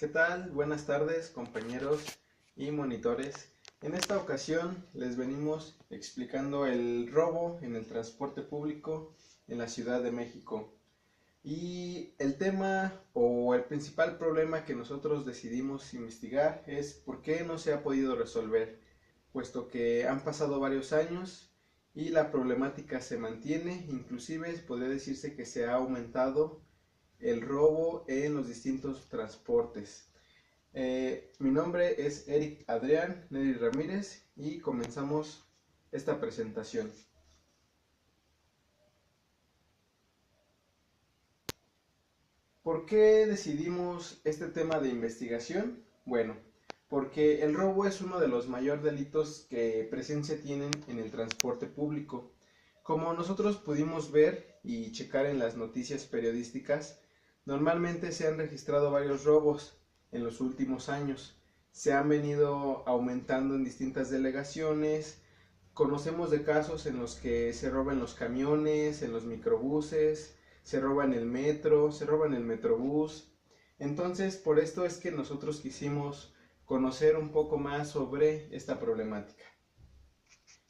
¿Qué tal? Buenas tardes, compañeros y monitores. En esta ocasión les venimos explicando el robo en el transporte público en la Ciudad de México. Y el tema o el principal problema que nosotros decidimos investigar es por qué no se ha podido resolver, puesto que han pasado varios años y la problemática se mantiene, inclusive podría decirse que se ha aumentado el robo en los distintos transportes. Mi nombre es Eric Adrián Neri Ramírez y comenzamos esta presentación. ¿Por qué decidimos este tema de investigación? Bueno, porque el robo es uno de los mayores delitos que presencia tienen en el transporte público. Como nosotros pudimos ver y checar en las noticias periodísticas, normalmente se han registrado varios robos en los últimos años. Se han venido aumentando en distintas delegaciones. Conocemos de casos en los que se roban los camiones, en los microbuses, se roba en el metro, se roba en el metrobús. Entonces, por esto es que nosotros quisimos conocer un poco más sobre esta problemática.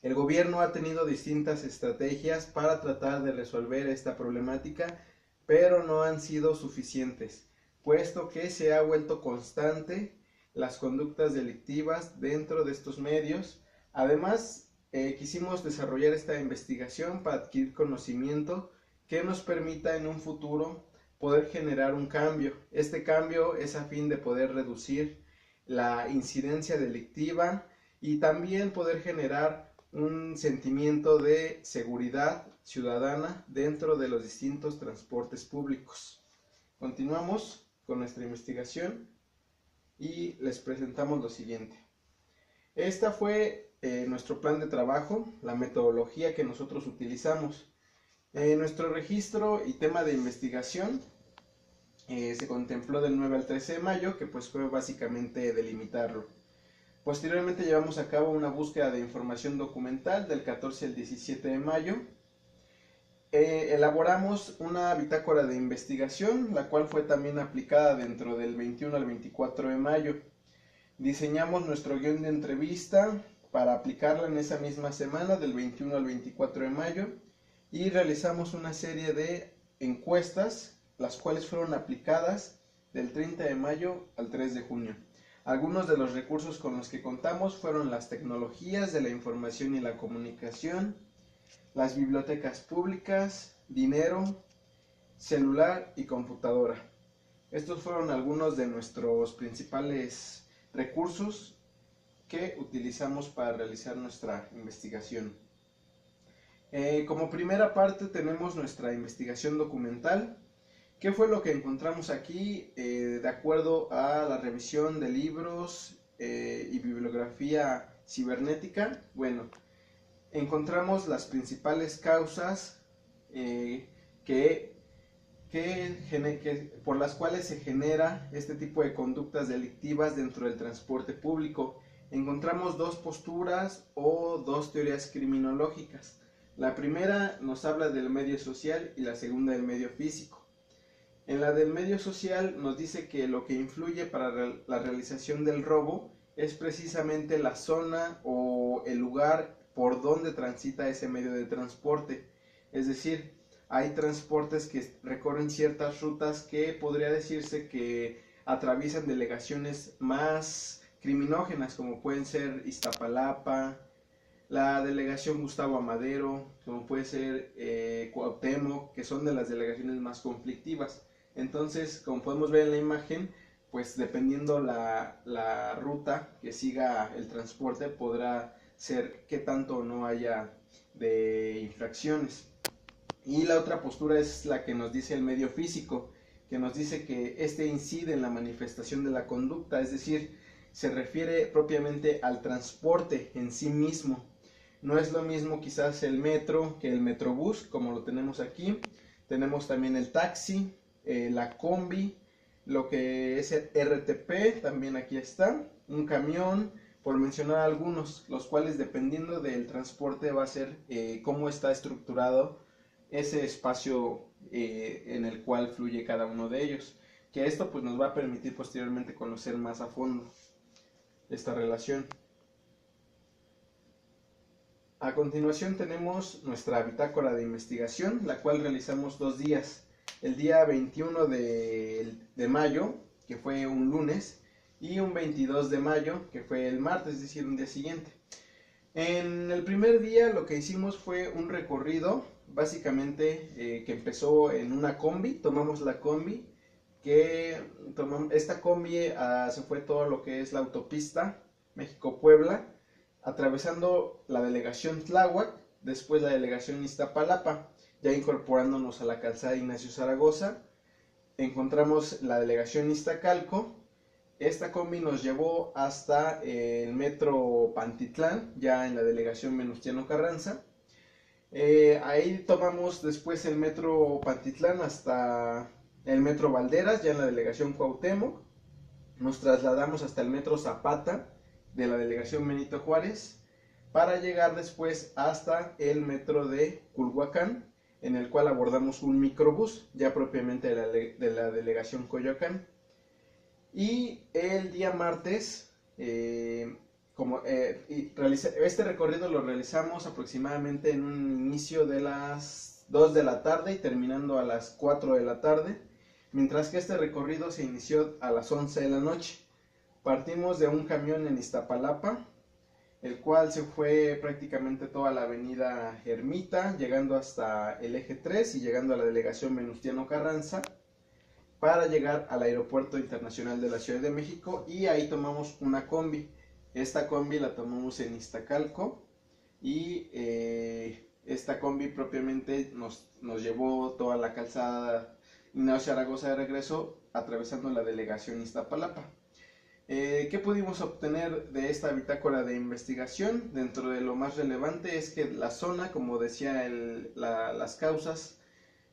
El gobierno ha tenido distintas estrategias para tratar de resolver esta problemática, pero no han sido suficientes, puesto que se ha vuelto constante las conductas delictivas dentro de estos medios. Además, quisimos desarrollar esta investigación para adquirir conocimiento que nos permita en un futuro poder generar un cambio. Este cambio es a fin de poder reducir la incidencia delictiva y también poder generar un sentimiento de seguridad ciudadana dentro de los distintos transportes públicos. Continuamos con nuestra investigación y les presentamos lo siguiente. Esta fue nuestro plan de trabajo, la metodología que nosotros utilizamos. Nuestro registro y tema de investigación se contempló del 9 al 13 de mayo, que pues fue básicamente delimitarlo. Posteriormente llevamos a cabo una búsqueda de información documental del 14 al 17 de mayo. Elaboramos una bitácora de investigación, la cual fue también aplicada dentro del 21 al 24 de mayo. Diseñamos nuestro guión de entrevista para aplicarla en esa misma semana del 21 al 24 de mayo y realizamos una serie de encuestas, las cuales fueron aplicadas del 30 de mayo al 3 de junio. Algunos de los recursos con los que contamos fueron las tecnologías de la información y la comunicación, las bibliotecas públicas, dinero, celular y computadora. Estos fueron algunos de nuestros principales recursos que utilizamos para realizar nuestra investigación. Como primera parte tenemos nuestra investigación documental. ¿Qué fue lo que encontramos aquí? De acuerdo a la revisión de libros y bibliografía cibernética, bueno, encontramos las principales causas por las cuales se genera este tipo de conductas delictivas dentro del transporte público. Encontramos dos posturas o dos teorías criminológicas. La primera nos habla del medio social y la segunda del medio físico. En la del medio social nos dice que lo que influye para la realización del robo es precisamente la zona o el lugar por donde transita ese medio de transporte. Es decir, hay transportes que recorren ciertas rutas que podría decirse que atraviesan delegaciones más criminógenas, como pueden ser Iztapalapa, la delegación Gustavo Amadero, como puede ser Cuauhtémoc, que son de las delegaciones más conflictivas. Entonces, como podemos ver en la imagen, pues dependiendo la ruta que siga el transporte, podrá ser que tanto o no haya de infracciones. Y la otra postura es la que nos dice el medio físico, que nos dice que este incide en la manifestación de la conducta, es decir, se refiere propiamente al transporte en sí mismo. No es lo mismo quizás el metro que el metrobús, como lo tenemos aquí. Tenemos también el taxi, la combi, lo que es el RTP, también aquí está, un camión, por mencionar algunos, los cuales dependiendo del transporte va a ser cómo está estructurado ese espacio en el cual fluye cada uno de ellos. que esto pues nos va a permitir posteriormente conocer más a fondo esta relación. A continuación tenemos nuestra bitácora de investigación, la cual realizamos 2 días. El día 21 de mayo, que fue un lunes, y un 22 de mayo, que fue el martes, es decir, un día siguiente. En el primer día lo que hicimos fue un recorrido, básicamente que empezó en una combi, tomamos la combi, esta combi se fue todo lo que es la autopista México-Puebla, atravesando la delegación Tláhuac, después la delegación Iztapalapa, ya incorporándonos a la calzada Ignacio Zaragoza, encontramos la delegación Iztacalco. Esta combi nos llevó hasta el metro Pantitlán, ya en la delegación Venustiano Carranza. Ahí tomamos después el metro Pantitlán hasta el metro Valderas, ya en la delegación Cuauhtémoc. Nos trasladamos hasta el metro Zapata de la delegación Benito Juárez para llegar después hasta el metro de Culhuacán, en el cual abordamos un microbús, ya propiamente de la delegación Coyoacán. Y el día martes, este recorrido lo realizamos aproximadamente en un inicio de las 2 de la tarde y terminando a las 4 de la tarde, mientras que este recorrido se inició a las 11 de la noche. Partimos de un camión en Iztapalapa, el cual se fue prácticamente toda la avenida Ermita, llegando hasta el eje 3 y llegando a la delegación Venustiano Carranza, para llegar al Aeropuerto Internacional de la Ciudad de México, y ahí tomamos una combi. Esta combi la tomamos en Iztacalco y esta combi propiamente nos llevó toda la calzada Ignacio Zaragoza de regreso, atravesando la delegación Iztapalapa. ¿Qué pudimos obtener de esta bitácora de investigación? Dentro de lo más relevante es que la zona, como decía las causas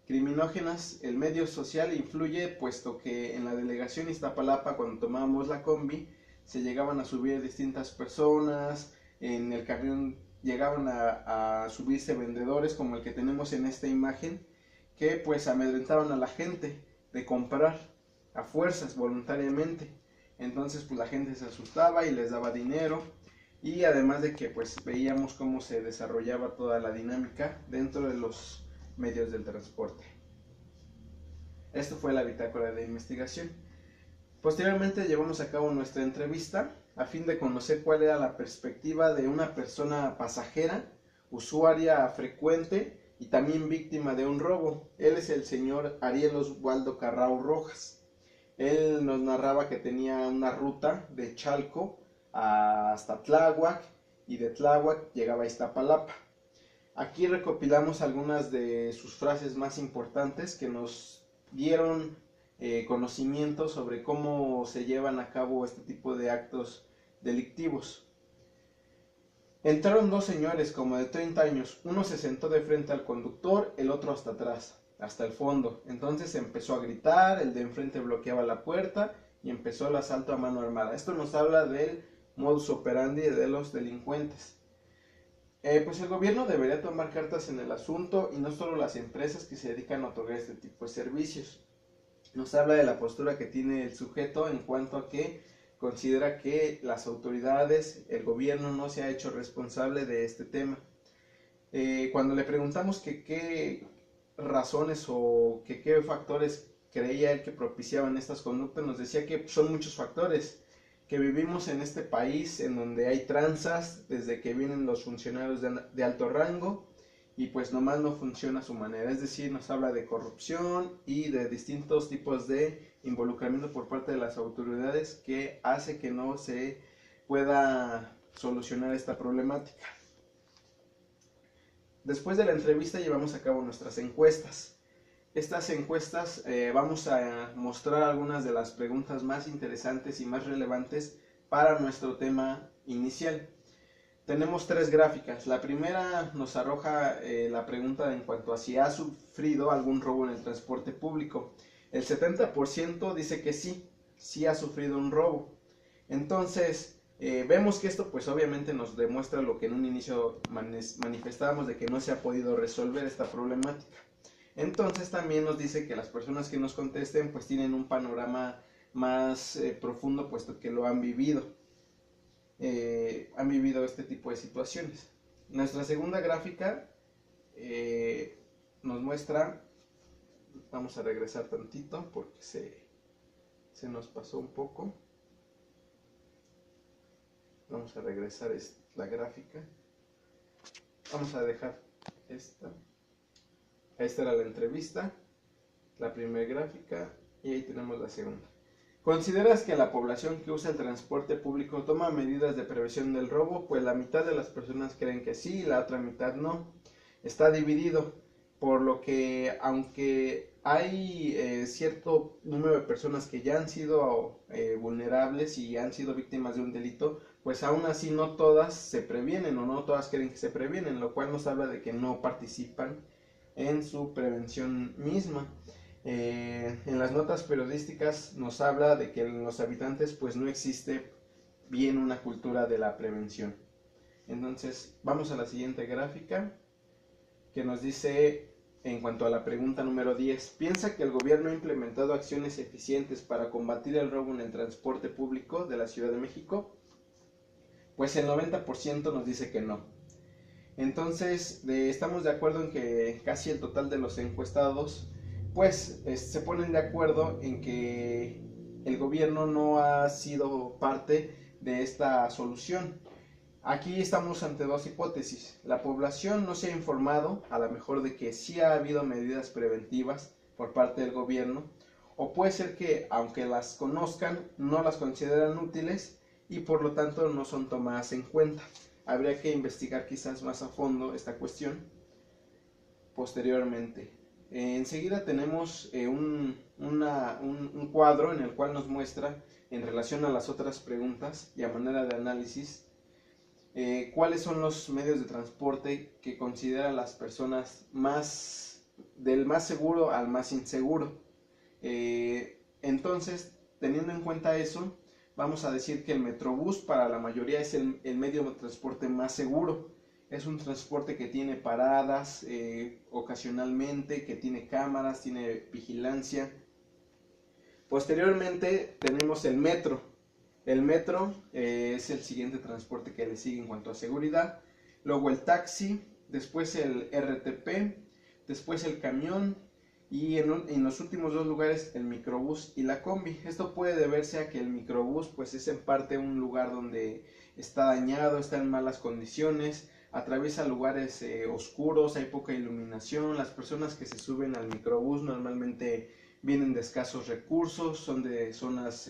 criminógenas, el medio social influye, puesto que en la delegación Iztapalapa, cuando tomábamos la combi, se llegaban a subir distintas personas, en el camión llegaban a subirse vendedores como el que tenemos en esta imagen, que pues amedrentaban a la gente de comprar a fuerzas voluntariamente. Entonces pues la gente se asustaba y les daba dinero, y además de que pues veíamos cómo se desarrollaba toda la dinámica dentro de los medios del transporte. Esto fue la bitácora de investigación. Posteriormente llevamos a cabo nuestra entrevista a fin de conocer cuál era la perspectiva de una persona pasajera, usuaria frecuente y también víctima de un robo. Él es el señor Ariel Oswaldo Carrao Rojas. Él nos narraba que tenía una ruta de Chalco hasta Tláhuac, y de Tláhuac llegaba a Iztapalapa. Aquí recopilamos algunas de sus frases más importantes que nos dieron conocimiento sobre cómo se llevan a cabo este tipo de actos delictivos. Entraron 2 señores como de 30 años, uno se sentó de frente al conductor, el otro hasta atrás, hasta el fondo. Entonces empezó a gritar, el de enfrente bloqueaba la puerta y empezó el asalto a mano armada. Esto nos habla del modus operandi de los delincuentes. Pues el gobierno debería tomar cartas en el asunto, y no solo las empresas que se dedican a otorgar este tipo de servicios. Nos habla de la postura que tiene el sujeto en cuanto a que considera que las autoridades, el gobierno, no se ha hecho responsable de este tema. Cuando le preguntamos que qué razones o que qué factores creía él que propiciaban estas conductas, nos decía que son muchos factores, que vivimos en este país en donde hay tranzas desde que vienen los funcionarios de alto rango, y pues nomás no funciona a su manera. Es decir, nos habla de corrupción y de distintos tipos de involucramiento por parte de las autoridades que hace que no se pueda solucionar esta problemática. Después de la entrevista llevamos a cabo nuestras encuestas. Estas encuestas vamos a mostrar algunas de las preguntas más interesantes y más relevantes para nuestro tema inicial. Tenemos 3 gráficas. La primera nos arroja la pregunta en cuanto a si ha sufrido algún robo en el transporte público. El 70% dice que sí ha sufrido un robo. Entonces, vemos que esto pues obviamente nos demuestra lo que en un inicio manifestábamos, de que no se ha podido resolver esta problemática. Entonces también nos dice que las personas que nos contesten pues tienen un panorama más profundo, puesto que lo han vivido este tipo de situaciones. Nuestra segunda gráfica nos muestra, vamos a regresar tantito porque se nos pasó un poco. Vamos a regresar la gráfica. Vamos a dejar esta. Esta era la entrevista, la primera gráfica, y ahí tenemos la segunda. ¿Consideras que la población que usa el transporte público toma medidas de prevención del robo? Pues la mitad de las personas creen que sí y la otra mitad no. Está dividido, por lo que aunque hay cierto número de personas que ya han sido vulnerables y han sido víctimas de un delito, pues aún así no todas se previenen o no todas creen que se previenen, lo cual nos habla de que no participan en su prevención misma. En las notas periodísticas nos habla de que en los habitantes pues no existe bien una cultura de la prevención. Entonces vamos a la siguiente gráfica, que nos dice en cuanto a la pregunta número 10, ¿piensa que el gobierno ha implementado acciones eficientes para combatir el robo en el transporte público de la Ciudad de México? Pues el 90% nos dice que no. Entonces estamos de acuerdo en que casi el total de los encuestados pues se ponen de acuerdo en que el gobierno no ha sido parte de esta solución. Aquí estamos ante dos hipótesis. La población no se ha informado, a lo mejor, de que sí ha habido medidas preventivas por parte del gobierno, o puede ser que, aunque las conozcan, no las consideran útiles y por lo tanto no son tomadas en cuenta. Habría que investigar quizás más a fondo esta cuestión posteriormente. Enseguida tenemos un cuadro en el cual nos muestra, en relación a las otras preguntas y a manera de análisis, cuáles son los medios de transporte que consideran las personas del más seguro al más inseguro. Entonces, teniendo en cuenta eso, vamos a decir que el Metrobús para la mayoría es el medio de transporte más seguro. Es un transporte que tiene paradas ocasionalmente, que tiene cámaras, tiene vigilancia. Posteriormente tenemos el metro. El metro es el siguiente transporte que le sigue en cuanto a seguridad. Luego el taxi, después el RTP, después el camión y en los últimos dos lugares el microbús y la combi. Esto puede deberse a que el microbús pues es en parte un lugar donde está dañado, está en malas condiciones, atraviesa lugares oscuros, hay poca iluminación. Las personas que se suben al microbús normalmente vienen de escasos recursos, son de zonas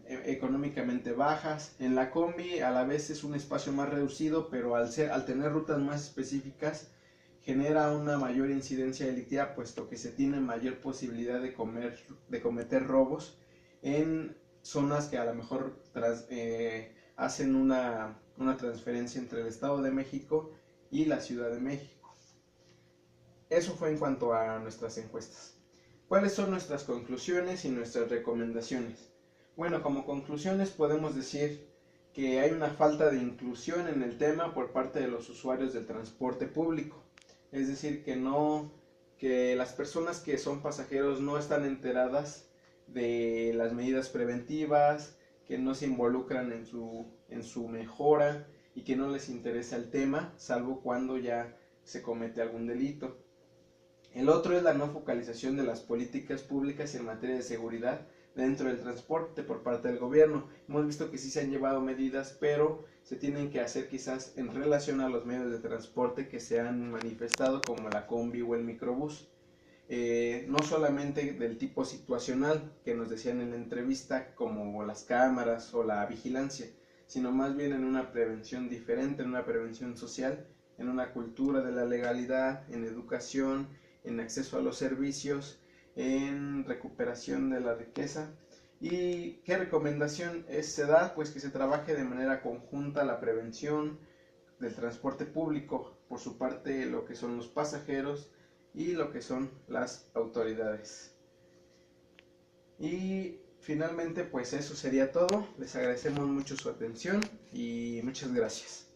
económicamente bajas. En la combi a la vez es un espacio más reducido, pero al tener rutas más específicas genera una mayor incidencia delictiva, puesto que se tiene mayor posibilidad de cometer robos en zonas que a lo mejor hacen una transferencia entre el Estado de México y la Ciudad de México. Eso fue en cuanto a nuestras encuestas. ¿Cuáles son nuestras conclusiones y nuestras recomendaciones? Bueno, como conclusiones podemos decir que hay una falta de inclusión en el tema por parte de los usuarios del transporte público. Es decir, que las personas que son pasajeros no están enteradas de las medidas preventivas, que no se involucran en su mejora y que no les interesa el tema, salvo cuando ya se comete algún delito. El otro es la no focalización de las políticas públicas en materia de seguridad dentro del transporte por parte del gobierno. Hemos visto que sí se han llevado medidas, pero se tienen que hacer quizás en relación a los medios de transporte que se han manifestado, como la combi o el microbús. No solamente del tipo situacional que nos decían en la entrevista, como las cámaras o la vigilancia, sino más bien en una prevención diferente, en una prevención social, en una cultura de la legalidad, en educación, en acceso a los servicios, en recuperación de la riqueza. ¿Y qué recomendación se da? Pues que se trabaje de manera conjunta la prevención del transporte público, por su parte lo que son los pasajeros y lo que son las autoridades. Y finalmente pues eso sería todo. Les agradecemos mucho su atención y muchas gracias.